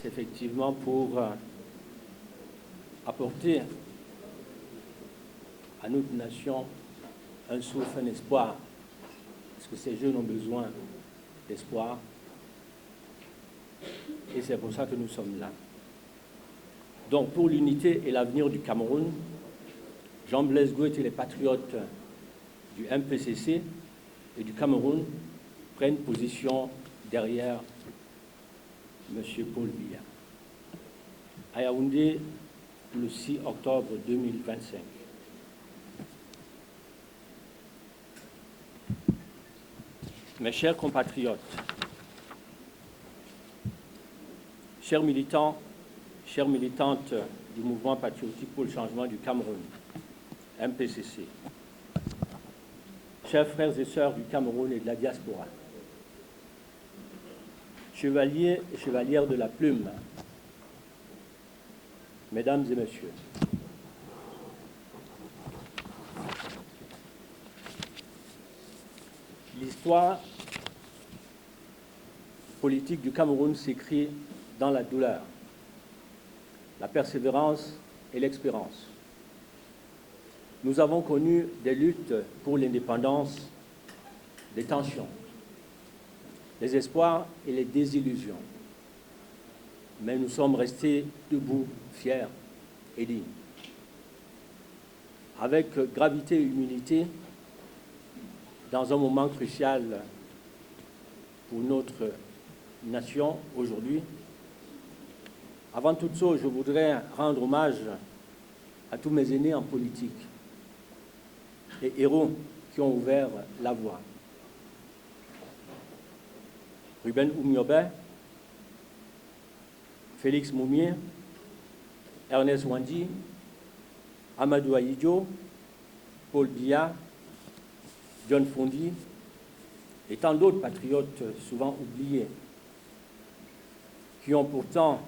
Effectivement, pour apporter à notre nation un souffle, un espoir, parce que ces jeunes ont besoin d'espoir, et c'est pour ça que nous sommes là. Donc, pour l'unité et l'avenir du Cameroun, Jean-Blaise Gouet et les patriotes du MPCC et du Cameroun prennent position derrière M. Paul Biya. À Yaoundé, le 6 octobre 2025. Mes chers compatriotes, chers militants, chères militantes du mouvement patriotique pour le changement du Cameroun, MPCC, chers frères et sœurs du Cameroun et de la diaspora, chevaliers et chevalières de la plume, mesdames et messieurs, l'histoire politique du Cameroun s'écrit dans la douleur, la persévérance et l'expérience. Nous avons connu des luttes pour l'indépendance, des tensions, les espoirs et les désillusions. Mais nous sommes restés debout, fiers et dignes. Avec gravité et humilité, dans un moment crucial pour notre nation aujourd'hui, avant toute chose, je voudrais rendre hommage à tous mes aînés en politique, les héros qui ont ouvert la voie. Ruben Oumiobe, Félix Moumier, Ernest Wandi, Amadou Ahidjo, Paul Biya, John Fondi et tant d'autres patriotes souvent oubliés qui ont pourtant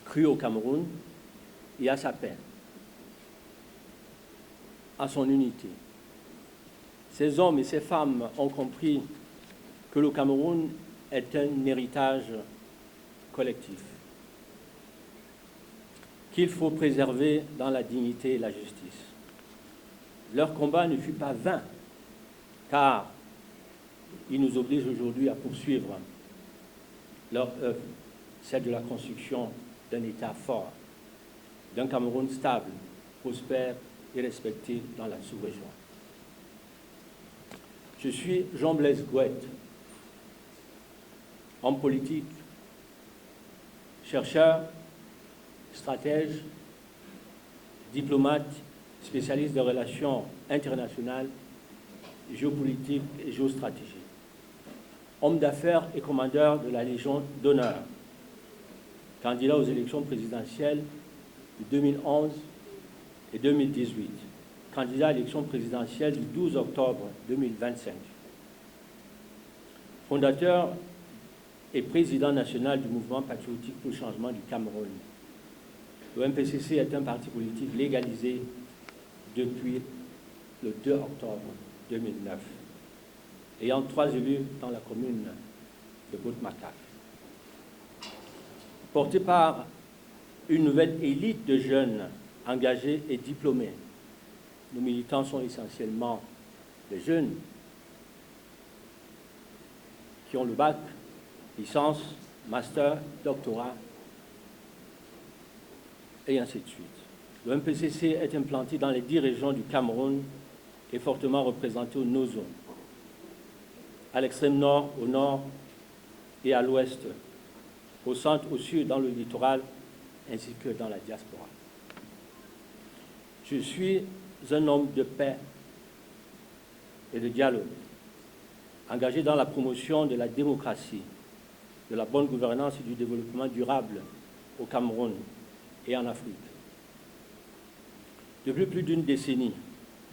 cru au Cameroun et à sa paix, à son unité. Ces hommes et ces femmes ont compris que le Cameroun est un héritage collectif, qu'il faut préserver dans la dignité et la justice. Leur combat ne fut pas vain, car il nous oblige aujourd'hui à poursuivre leur œuvre, celle de la construction d'un État fort, d'un Cameroun stable, prospère et respecté dans la sous-région. Je suis Jean-Blaise Gouet, homme politique, chercheur, stratège, diplomate, spécialiste des relations internationales, géopolitique et géostratégie. Homme d'affaires et commandeur de la Légion d'honneur. Candidat aux élections présidentielles de 2011 et 2018. Candidat à l'élection présidentielle du 12 octobre 2025. Fondateur et président national du mouvement patriotique pour le changement du Cameroun. Le MPCC est un parti politique légalisé depuis le 2 octobre 2009, ayant 3 élus dans la commune de Bout-Makak. Porté par une nouvelle élite de jeunes engagés et diplômés, nos militants sont essentiellement des jeunes qui ont le bac, licence, master, doctorat, et ainsi de suite. Le MPCC est implanté dans les 10 régions du Cameroun et fortement représenté au Nozo, à l'extrême nord, au nord et à l'ouest, au centre, au sud, dans le littoral, ainsi que dans la diaspora. Je suis un homme de paix et de dialogue, engagé dans la promotion de la démocratie, de la bonne gouvernance et du développement durable au Cameroun et en Afrique. Depuis plus d'une décennie,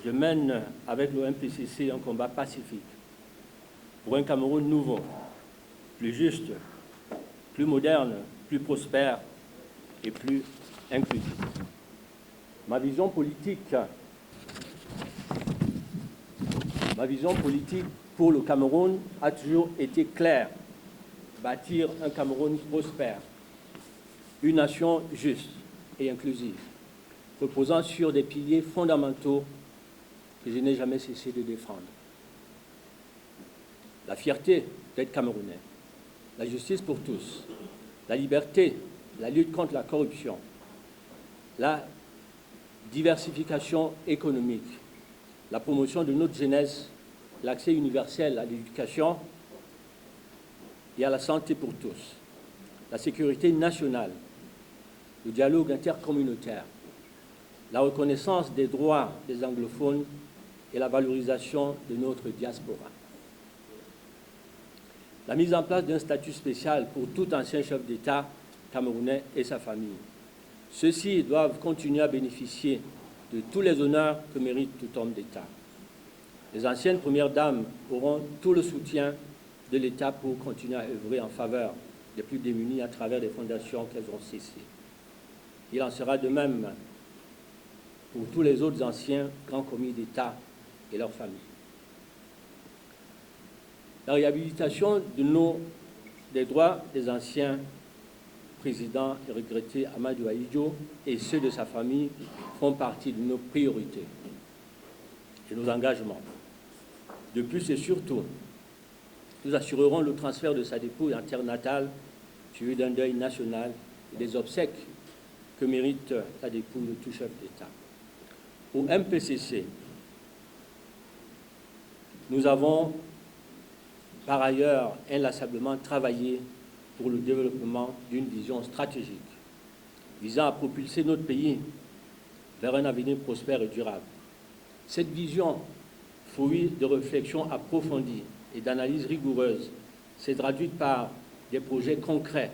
je mène avec le MPCC un combat pacifique pour un Cameroun nouveau, plus juste, plus moderne, plus prospère et plus inclusif. Ma vision politique pour le Cameroun a toujours été claire: bâtir un Cameroun prospère, Une nation juste et inclusive, reposant sur des piliers fondamentaux que je n'ai jamais cessé de défendre. La fierté d'être Camerounais, la justice pour tous, la liberté, la lutte contre la corruption, la diversification économique, la promotion de notre jeunesse, l'accès universel à l'éducation et à la santé pour tous, la sécurité nationale, le dialogue intercommunautaire, la reconnaissance des droits des anglophones et la valorisation de notre diaspora. La mise en place d'un statut spécial pour tout ancien chef d'État camerounais et sa famille. Ceux-ci doivent continuer à bénéficier de tous les honneurs que mérite tout homme d'État. Les anciennes premières dames auront tout le soutien de l'État pour continuer à œuvrer en faveur des plus démunis à travers les fondations qu'elles ont cessées. Il en sera de même pour tous les autres anciens grands commis d'État et leurs familles. La réhabilitation des droits des anciens présidents et regretté Amadou Ahidjo et ceux de sa famille font partie de nos priorités et nos engagements. De plus et surtout, nous assurerons le transfert de sa dépouille en terre natale, suivi d'un deuil national et des obsèques que mérite la dépouille de tout chef d'État. Au MPCC, nous avons par ailleurs inlassablement travaillé pour le développement d'une vision stratégique visant à propulser notre pays vers un avenir prospère et durable. Cette vision, fruit de réflexions approfondies et d'analyses rigoureuses, s'est traduite par des projets concrets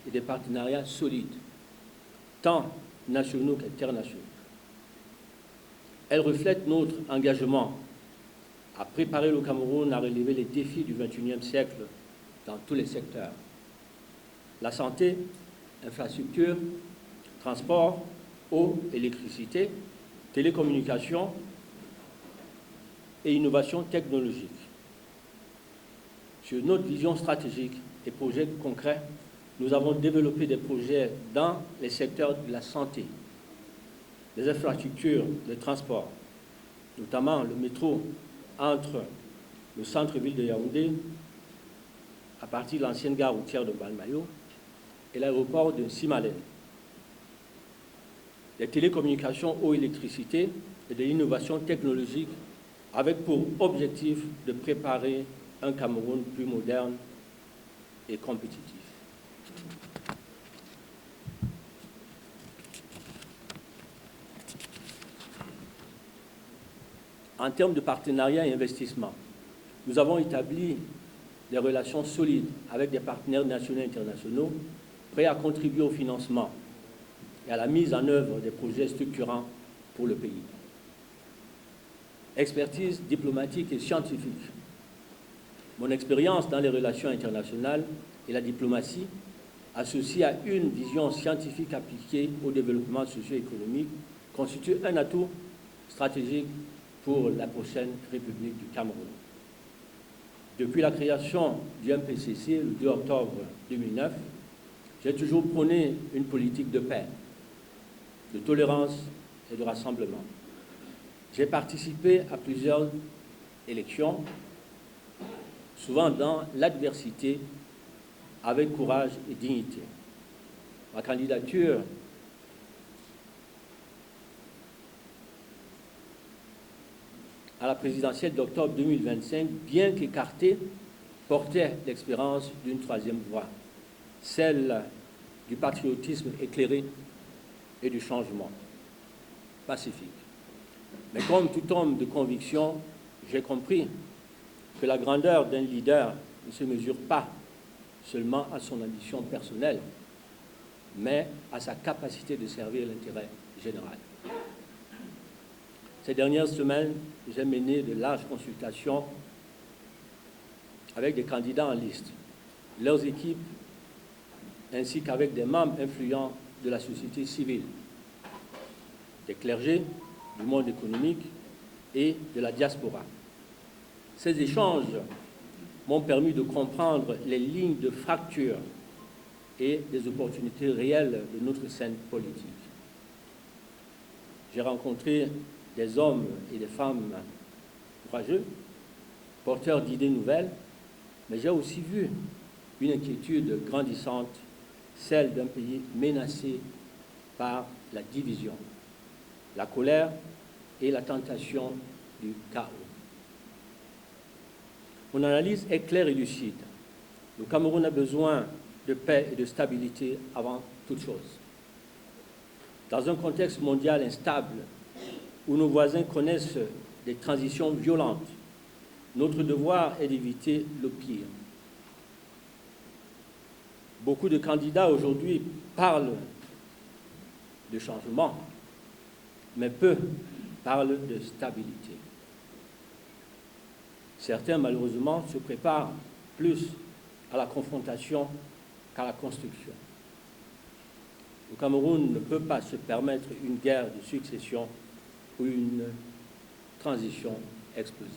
et des partenariats solides, tant nationaux qu'internationaux. Elle reflète notre engagement à préparer le Cameroun à relever les défis du XXIe siècle dans tous les secteurs. La santé, infrastructure, transport, eau, électricité, télécommunications et innovation technologique. Sur notre vision stratégique et projets concrets, nous avons développé des projets dans les secteurs de la santé, les infrastructures, le transport, notamment le métro entre le centre-ville de Yaoundé, à partir de l'ancienne gare routière de Balmayo, et l'aéroport de Simalène. Les télécommunications, eau, électricité et de l'innovation technologique avec pour objectif de préparer un Cameroun plus moderne et compétitif. En termes de partenariat et investissement, nous avons établi des relations solides avec des partenaires nationaux et internationaux prêts à contribuer au financement et à la mise en œuvre des projets structurants pour le pays. Expertise diplomatique et scientifique. Mon expérience dans les relations internationales et la diplomatie, associée à une vision scientifique appliquée au développement socio-économique, constitue un atout stratégique pour la prochaine République du Cameroun. Depuis la création du MPCC le 2 octobre 2009, j'ai toujours prôné une politique de paix, de tolérance et de rassemblement. J'ai participé à plusieurs élections, souvent dans l'adversité, avec courage et dignité. Ma candidature à la présidentielle d'octobre 2025, bien qu'écartée, portait l'expérience d'une troisième voie, celle du patriotisme éclairé et du changement pacifique. Mais comme tout homme de conviction, j'ai compris que la grandeur d'un leader ne se mesure pas seulement à son ambition personnelle, mais à sa capacité de servir l'intérêt général. Ces dernières semaines, j'ai mené de larges consultations avec des candidats en liste, leurs équipes, ainsi qu'avec des membres influents de la société civile, des clergés, du monde économique et de la diaspora. Ces échanges m'ont permis de comprendre les lignes de fracture et des opportunités réelles de notre scène politique. J'ai rencontré des hommes et des femmes courageux, porteurs d'idées nouvelles, mais j'ai aussi vu une inquiétude grandissante, celle d'un pays menacé par la division, la colère et la tentation du chaos. Mon analyse est claire et lucide. Le Cameroun a besoin de paix et de stabilité avant toute chose. Dans un contexte mondial instable, où nos voisins connaissent des transitions violentes, notre devoir est d'éviter le pire. Beaucoup de candidats aujourd'hui parlent de changement, mais peu parlent de stabilité. Certains, malheureusement, se préparent plus à la confrontation qu'à la construction. Le Cameroun ne peut pas se permettre une guerre de succession ou une transition explosive.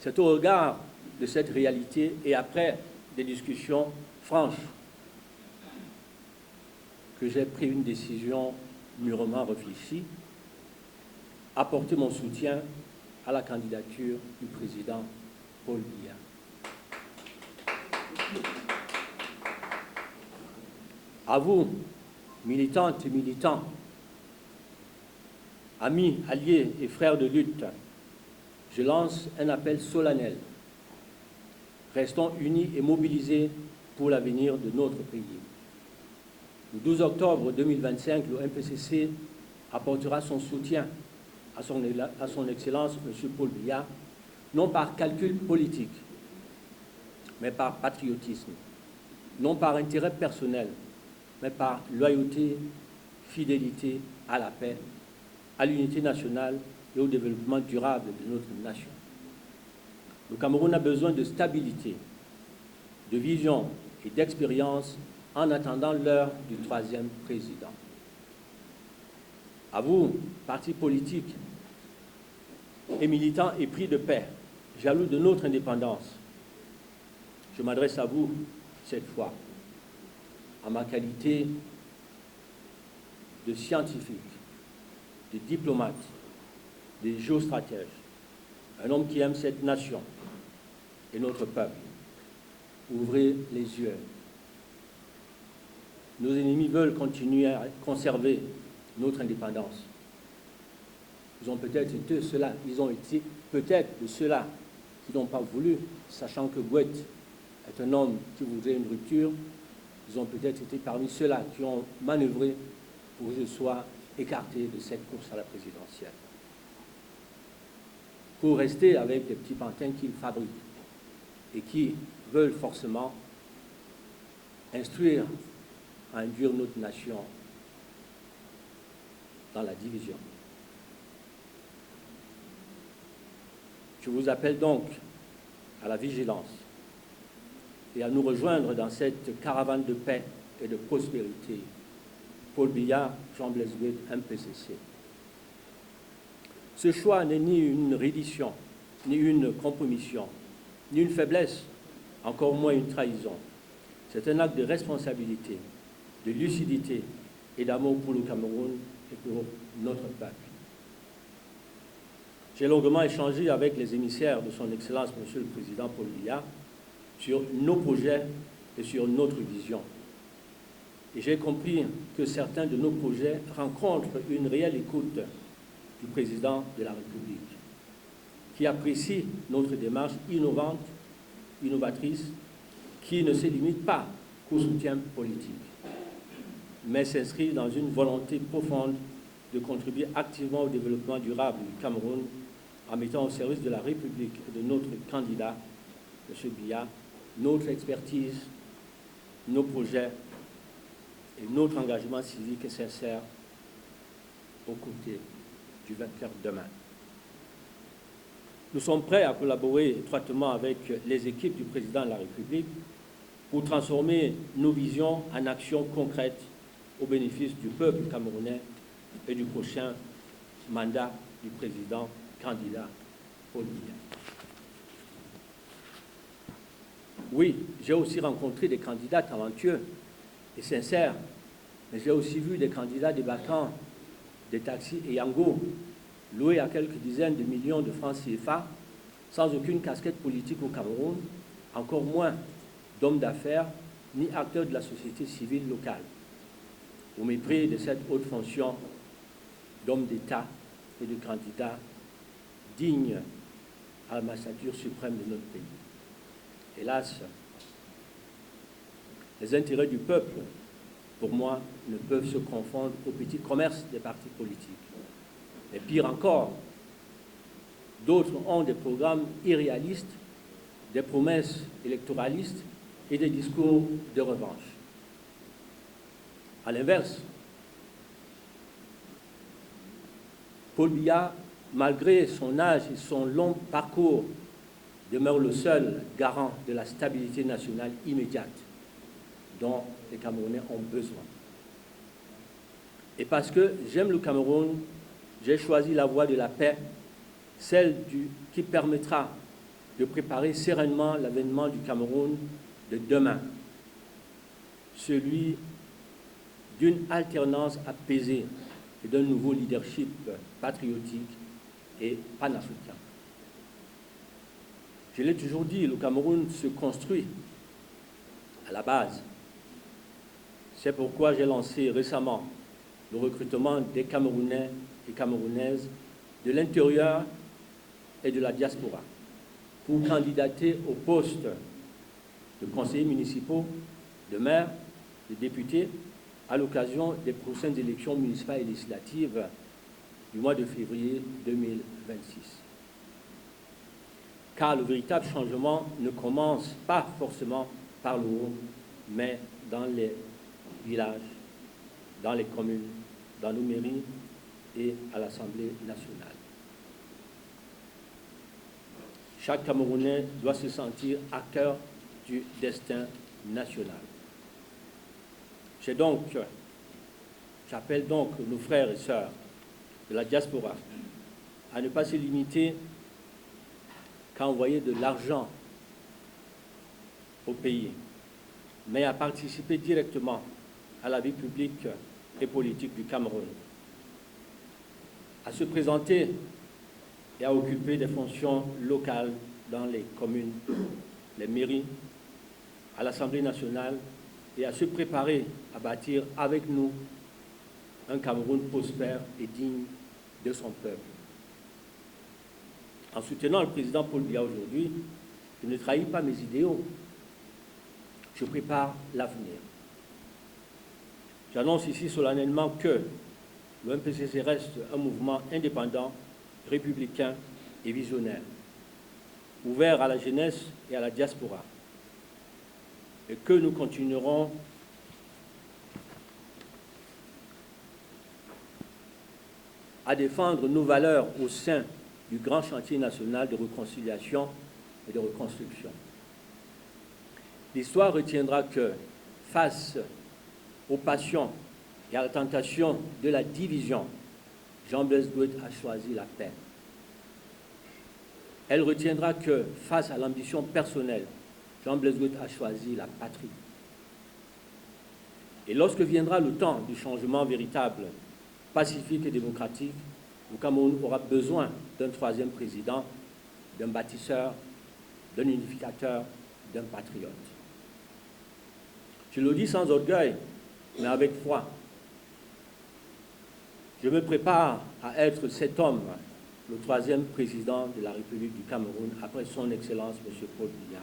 C'est au regard de cette réalité et après des discussions franches que j'ai pris une décision mûrement réfléchie, apporter mon soutien à la candidature du président Paul Biya. À vous, militantes et militants, amis, alliés et frères de lutte, je lance un appel solennel. Restons unis et mobilisés pour l'avenir de notre pays. Le 12 octobre 2025, le MPCC apportera son soutien à son Excellence, M. Paul Biya, non par calcul politique, mais par patriotisme, non par intérêt personnel, mais par loyauté, fidélité à la paix, à l'unité nationale et au développement durable de notre nation. Le Cameroun a besoin de stabilité, de vision et d'expérience en attendant l'heure du troisième président. À vous, partis politiques et militants épris de paix, jaloux de notre indépendance, je m'adresse à vous cette fois, en ma qualité de scientifique, de diplomate, de géostratège, un homme qui aime cette nation et notre peuple. Ouvrez les yeux. Nos ennemis veulent continuer à conserver notre indépendance. Ils ont peut-être été ceux-là, ils ont été peut-être de ceux-là qui n'ont pas voulu, sachant que Gouette est un homme qui voudrait une rupture. Ils ont peut-être été parmi ceux-là qui ont manœuvré pour que je sois écarté de cette course à la présidentielle. Pour rester avec les petits pantins qu'ils fabriquent et qui veulent forcément instruire, induire notre nation dans la division. Je vous appelle donc à la vigilance et à nous rejoindre dans cette caravane de paix et de prospérité. Paul Biya, Jean-Blaise Gouette, MPCC. Ce choix n'est ni une reddition, ni une compromission, ni une faiblesse, encore moins une trahison. C'est un acte de responsabilité, de lucidité et d'amour pour le Cameroun et pour notre peuple. J'ai longuement échangé avec les émissaires de son Excellence, Monsieur le Président Paul Biya, sur nos projets et sur notre vision. Et j'ai compris que certains de nos projets rencontrent une réelle écoute du Président de la République, qui apprécie notre démarche innovante, innovatrice, qui ne se limite pas qu'au soutien politique, mais s'inscrit dans une volonté profonde de contribuer activement au développement durable du Cameroun en mettant au service de la République et de notre candidat, M. Biya, notre expertise, nos projets et notre engagement civique et sincère aux côtés du vainqueur demain. Nous sommes prêts à collaborer étroitement avec les équipes du Président de la République pour transformer nos visions en actions concrètes au bénéfice du peuple camerounais et du prochain mandat du président candidat Paul Biya. Oui, j'ai aussi rencontré des candidats talentueux et sincères, mais j'ai aussi vu des candidats débarquant des taxis et Yango, loués à quelques dizaines de millions de francs CFA, sans aucune casquette politique au Cameroun, encore moins d'hommes d'affaires ni acteurs de la société civile locale, au mépris de cette haute fonction d'hommes d'État et de candidats dignes à la magistrature suprême de notre pays. Hélas, les intérêts du peuple, pour moi, ne peuvent se confondre au petit commerce des partis politiques. Et pire encore, d'autres ont des programmes irréalistes, des promesses électoralistes et des discours de revanche. À l'inverse, Paul Biya, malgré son âge et son long parcours, demeure le seul garant de la stabilité nationale immédiate dont les Camerounais ont besoin. Et parce que j'aime le Cameroun, j'ai choisi la voie de la paix, celle qui permettra de préparer sereinement l'avènement du Cameroun de demain, celui d'une alternance apaisée et d'un nouveau leadership patriotique et panafricain. Je l'ai toujours dit, le Cameroun se construit à la base. C'est pourquoi j'ai lancé récemment le recrutement des Camerounais et Camerounaises de l'intérieur et de la diaspora pour candidater au poste de conseillers municipaux, de maires, de députés à l'occasion des prochaines élections municipales et législatives du mois de février 2026. Car le véritable changement ne commence pas forcément par le haut, mais dans les villages, dans les communes, dans nos mairies et à l'Assemblée nationale. Chaque Camerounais doit se sentir acteur du destin national. J'appelle donc nos frères et sœurs de la diaspora à ne pas se limiter qu'à envoyer de l'argent au pays, mais à participer directement à la vie publique et politique du Cameroun, à se présenter et à occuper des fonctions locales dans les communes, les mairies, à l'Assemblée nationale et à se préparer à bâtir avec nous un Cameroun prospère et digne de son peuple. En soutenant le président Paul Biya aujourd'hui, je ne trahis pas mes idéaux, je prépare l'avenir. J'annonce ici solennellement que le MPCC reste un mouvement indépendant, républicain et visionnaire, ouvert à la jeunesse et à la diaspora, et que nous continuerons à défendre nos valeurs au sein du grand chantier national de réconciliation et de reconstruction. L'histoire retiendra que, face aux passions et à la tentation de la division, Jean-Blaise Gouet a choisi la paix. Elle retiendra que, face à l'ambition personnelle, Jean-Blaise Gouet a choisi la patrie. Et lorsque viendra le temps du changement véritable, pacifique et démocratique, le Cameroun aura besoin d'un troisième président, d'un bâtisseur, d'un unificateur, d'un patriote. Je le dis sans orgueil, mais avec foi. Je me prépare à être cet homme, le troisième président de la République du Cameroun, après son Excellence, M. Paul Biya.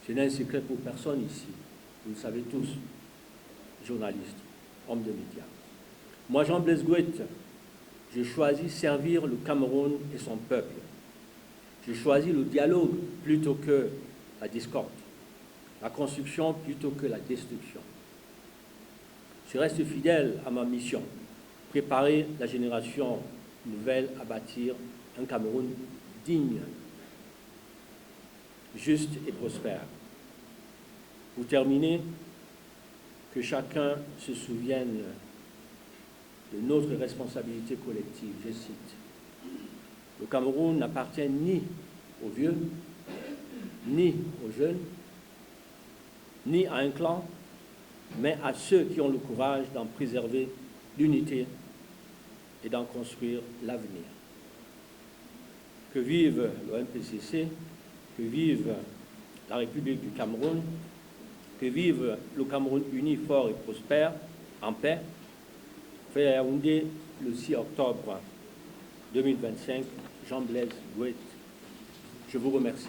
Ce n'est un secret pour personne ici. Vous le savez tous, journalistes, hommes de médias. Moi, Jean-Blaise Gouet, je choisis servir le Cameroun et son peuple. Je choisis le dialogue plutôt que la discorde, la construction plutôt que la destruction. Je reste fidèle à ma mission, préparer la génération nouvelle à bâtir un Cameroun digne, juste et prospère. Pour terminer, que chacun se souvienne de notre responsabilité collective. Je cite: Le Cameroun n'appartient ni aux vieux, ni aux jeunes, ni à un clan, mais à ceux qui ont le courage d'en préserver l'unité et d'en construire l'avenir. Que vive le MPCC, que vive la République du Cameroun, que vive le Cameroun uni, fort et prospère, en paix. Fait à Yaoundé le 6 octobre 2025, Jean Blaise Gouet. Je vous remercie.